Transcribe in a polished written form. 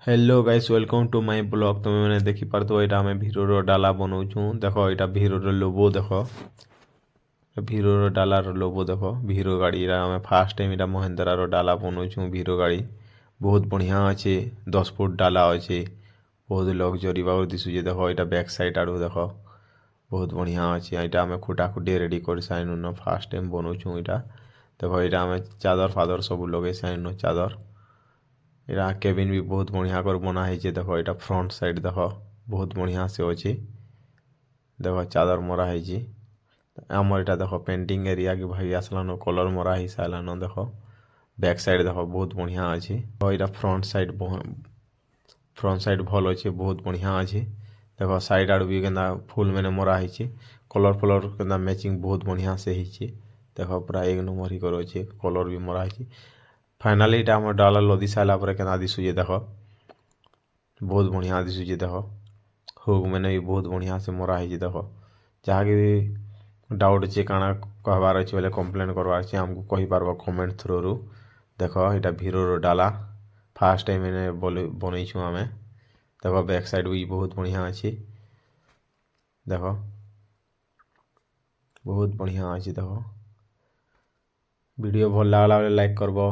Hello guys welcome to my blog. तुम मैंने देखी पारतो एटा आमे भिरोर डाला बनाउछु। देखो एटा भिरोर लोगो देखो, भिरोर डालार लोगो देखो। भिरो गाड़ी रा आमे फास्ट टाइम एटा महिंद्रा रो डाला बनाउछु। भिरो गाड़ी बहुत बढ़िया अच्छे, 10 फुट डाला अच्छे, बहुत लग्जरी भाव दिसुचे। देखो एटा बैक साइड आडू देखो, बहुत बढ़िया अच्छे। एटा आमे खुटा खुटी रेडी कर साइनु न फास्ट टाइम बनाउछु। एटा देखो एटा आमे चादर फादर सब लगे साइनु चादर। एटा केबिन भी बहुत बढ़िया कर बना है। देखो एटा फ्रंट साइड देखो, बहुत बढ़िया से अच्छे। देखो चादर मरा है। आमर एटा देखो पेंटिंग एरिया की भाई आसलानो कलर मरा ही सालानो। देखो बैक साइड देखो बहुत बढ़िया अच्छे। एटा फ्रंट साइड भल अच्छे, बहुत बढ़िया अच्छे। देखो साइड आड़ भी केना फुल मैंने मरा है। कलर फलर केना मैचिंग बहुत बढ़िया से है। देखो पूरा एक नंबर ही करो अच्छे, कलर भी मरा है। फाइनाली एटा हमर डाला लदी साइला पर केना दिसुचे देखो, बहुत बढ़िया दिसुचे। देखो हुक मैंने भी बहुत बढ़िया से मरा है। देखो जहाँ की भी डाउट अच्छे काना कहबार अच्छे बोले कंप्लेन करवार अच्छे हमको कही पारबो कमेंट थ्रू रु। देखो एटा भिरो डाला फास्ट टाइम मैंने बनईछु आमे। देखो बैक साइड भी बहुत बढ़िया अच्छे। देखो बहुत बढ़िया अच्छे। देखो वीडियो भल लागला लाइक करबो।